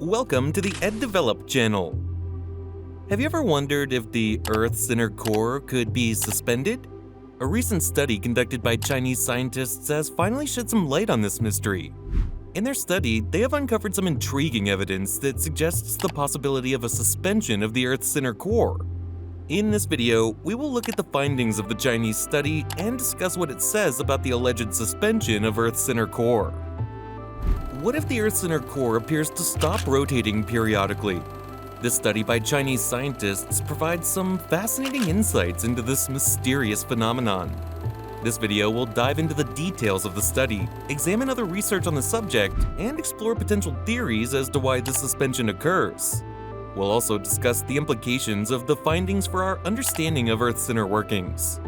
Welcome to the EdDevelop channel. Have you ever wondered if the Earth's inner core could be suspended? A recent study conducted by Chinese scientists has finally shed some light on this mystery. In their study, they have uncovered some intriguing evidence that suggests the possibility of a suspension of the Earth's inner core. In this video, we will look at the findings of the Chinese study and discuss what it says about the alleged suspension of Earth's inner core. What if the Earth's inner core appears to stop rotating periodically? This study by Chinese scientists provides some fascinating insights into this mysterious phenomenon. This video will dive into the details of the study, examine other research on the subject, and explore potential theories as to why this suspension occurs. We'll also discuss the implications of the findings for our understanding of Earth's inner workings.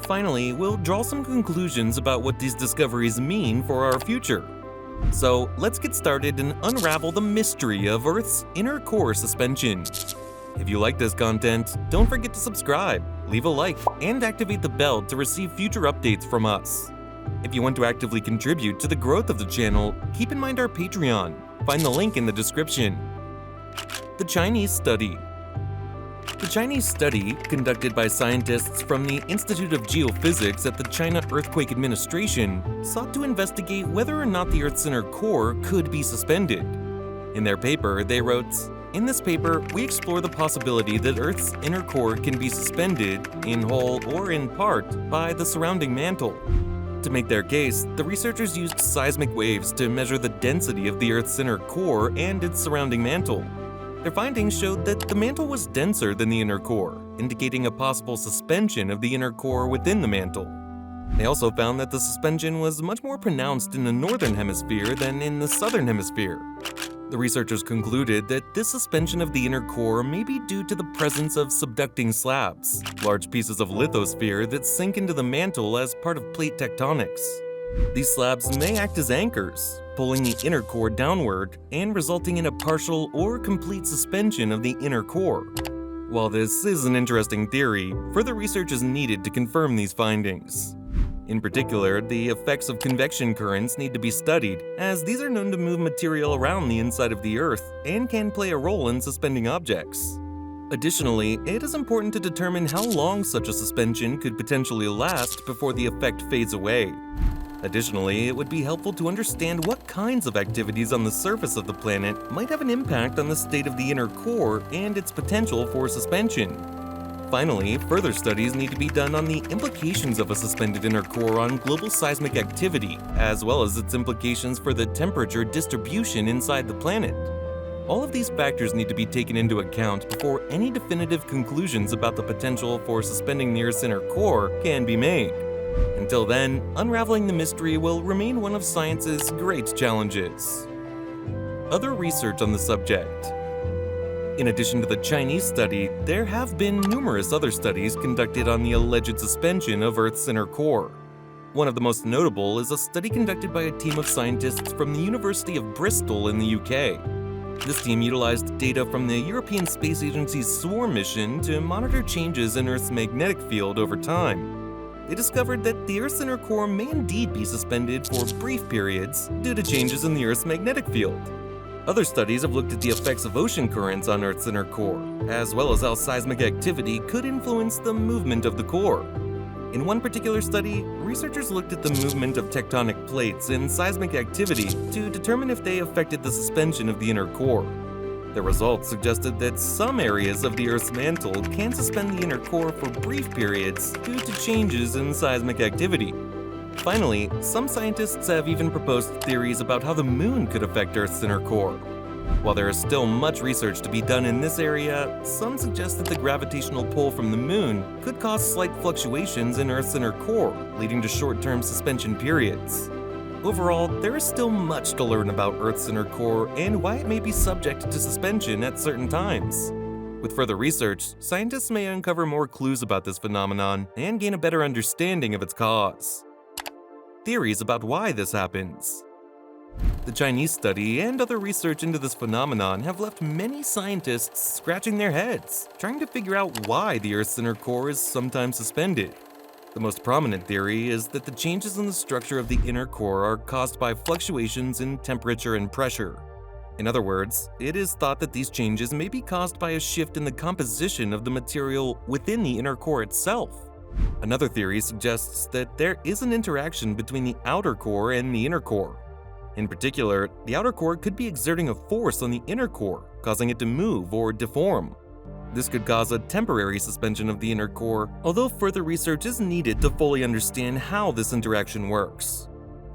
Finally, we'll draw some conclusions about what these discoveries mean for our future. So let's get started and unravel the mystery of Earth's inner core suspension. If you like this content, don't forget to subscribe, leave a like, and activate the bell to receive future updates from us. If you want to actively contribute to the growth of the channel, keep in mind our Patreon. Find the link in the description. The Chinese study. The Chinese study, conducted by scientists from the Institute of Geophysics at the China Earthquake Administration, sought to investigate whether or not the Earth's inner core could be suspended. In their paper, they wrote, "In this paper, we explore the possibility that Earth's inner core can be suspended, in whole or in part, by the surrounding mantle." To make their case, the researchers used seismic waves to measure the density of the Earth's inner core and its surrounding mantle. Their findings showed that the mantle was denser than the inner core, indicating a possible suspension of the inner core within the mantle. They also found that the suspension was much more pronounced in the northern hemisphere than in the southern hemisphere. The researchers concluded that this suspension of the inner core may be due to the presence of subducting slabs, large pieces of lithosphere that sink into the mantle as part of plate tectonics. These slabs may act as anchors, pulling the inner core downward and resulting in a partial or complete suspension of the inner core. While this is an interesting theory, further research is needed to confirm these findings. In particular, the effects of convection currents need to be studied, as these are known to move material around the inside of the Earth and can play a role in suspending objects. Additionally, it is important to determine how long such a suspension could potentially last before the effect fades away. Additionally, it would be helpful to understand what kinds of activities on the surface of the planet might have an impact on the state of the inner core and its potential for suspension. Finally, further studies need to be done on the implications of a suspended inner core on global seismic activity, as well as its implications for the temperature distribution inside the planet. All of these factors need to be taken into account before any definitive conclusions about the potential for suspending the Earth's inner core can be made. Until then, unraveling the mystery will remain one of science's great challenges. Other research on the subject. In addition to the Chinese study, there have been numerous other studies conducted on the alleged suspension of Earth's inner core. One of the most notable is a study conducted by a team of scientists from the University of Bristol in the UK. This team utilized data from the European Space Agency's SWARM mission to monitor changes in Earth's magnetic field over time. They discovered that the Earth's inner core may indeed be suspended for brief periods due to changes in the Earth's magnetic field. Other studies have looked at the effects of ocean currents on Earth's inner core, as well as how seismic activity could influence the movement of the core. In one particular study, researchers looked at the movement of tectonic plates and seismic activity to determine if they affected the suspension of the inner core. The results suggested that some areas of the Earth's mantle can suspend the inner core for brief periods due to changes in seismic activity. Finally, some scientists have even proposed theories about how the moon could affect Earth's inner core. While there is still much research to be done in this area, some suggest that the gravitational pull from the moon could cause slight fluctuations in Earth's inner core, leading to short-term suspension periods. Overall, there is still much to learn about Earth's inner core and why it may be subject to suspension at certain times. With further research, scientists may uncover more clues about this phenomenon and gain a better understanding of its cause. Theories about why this happens. The Chinese study and other research into this phenomenon have left many scientists scratching their heads, trying to figure out why the Earth's inner core is sometimes suspended. The most prominent theory is that the changes in the structure of the inner core are caused by fluctuations in temperature and pressure. In other words, it is thought that these changes may be caused by a shift in the composition of the material within the inner core itself. Another theory suggests that there is an interaction between the outer core and the inner core. In particular, the outer core could be exerting a force on the inner core, causing it to move or deform. This could cause a temporary suspension of the inner core, although further research is needed to fully understand how this interaction works.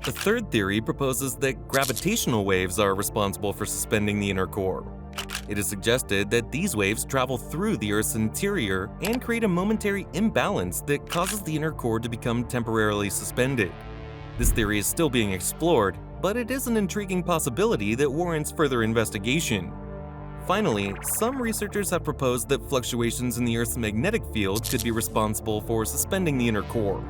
The third theory proposes that gravitational waves are responsible for suspending the inner core. It is suggested that these waves travel through the Earth's interior and create a momentary imbalance that causes the inner core to become temporarily suspended. This theory is still being explored, but it is an intriguing possibility that warrants further investigation. Finally, some researchers have proposed that fluctuations in the Earth's magnetic field could be responsible for suspending the inner core.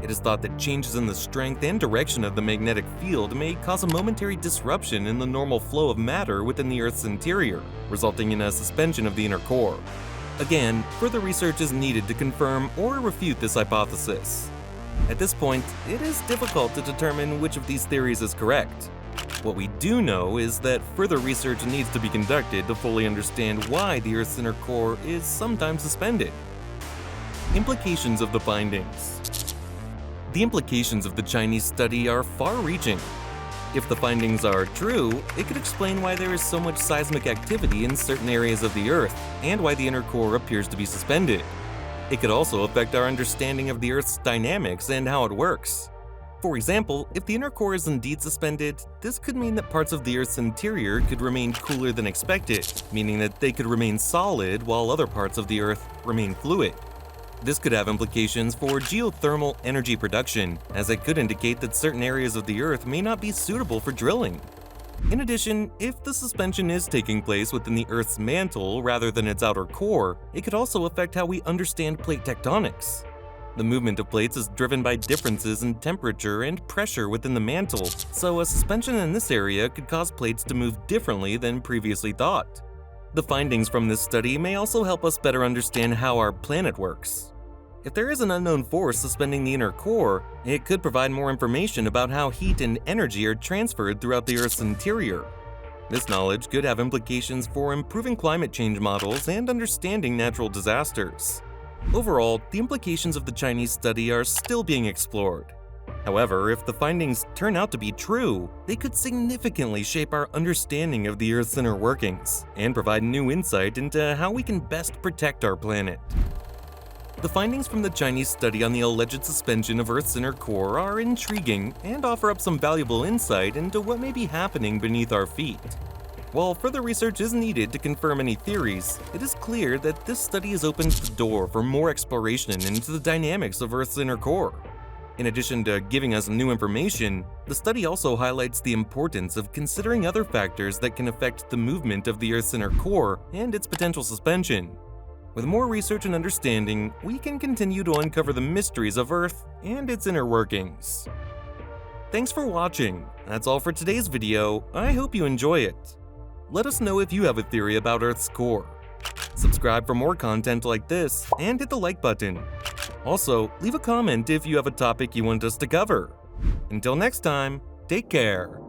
It is thought that changes in the strength and direction of the magnetic field may cause a momentary disruption in the normal flow of matter within the Earth's interior, resulting in a suspension of the inner core. Again, further research is needed to confirm or refute this hypothesis. At this point, it is difficult to determine which of these theories is correct. What we do know is that further research needs to be conducted to fully understand why the Earth's inner core is sometimes suspended. Implications of the findings. The implications of the Chinese study are far-reaching. If the findings are true, it could explain why there is so much seismic activity in certain areas of the Earth and why the inner core appears to be suspended. It could also affect our understanding of the Earth's dynamics and how it works. For example, if the inner core is indeed suspended, this could mean that parts of the Earth's interior could remain cooler than expected, meaning that they could remain solid while other parts of the Earth remain fluid. This could have implications for geothermal energy production, as it could indicate that certain areas of the Earth may not be suitable for drilling. In addition, if the suspension is taking place within the Earth's mantle rather than its outer core, it could also affect how we understand plate tectonics. The movement of plates is driven by differences in temperature and pressure within the mantle, so a suspension in this area could cause plates to move differently than previously thought. The findings from this study may also help us better understand how our planet works. If there is an unknown force suspending the inner core, it could provide more information about how heat and energy are transferred throughout the Earth's interior. This knowledge could have implications for improving climate change models and understanding natural disasters. Overall, the implications of the Chinese study are still being explored. However, if the findings turn out to be true, they could significantly shape our understanding of the Earth's inner workings and provide new insight into how we can best protect our planet. The findings from the Chinese study on the alleged suspension of Earth's inner core are intriguing and offer up some valuable insight into what may be happening beneath our feet. While further research is needed to confirm any theories, it is clear that this study has opened the door for more exploration into the dynamics of Earth's inner core. In addition to giving us new information, the study also highlights the importance of considering other factors that can affect the movement of the Earth's inner core and its potential suspension. With more research and understanding, we can continue to uncover the mysteries of Earth and its inner workings. Thanks for watching. That's all for today's video. I hope you enjoy it. Let us know if you have a theory about Earth's core. Subscribe for more content like this and hit the like button. Also, leave a comment if you have a topic you want us to cover. Until next time, take care.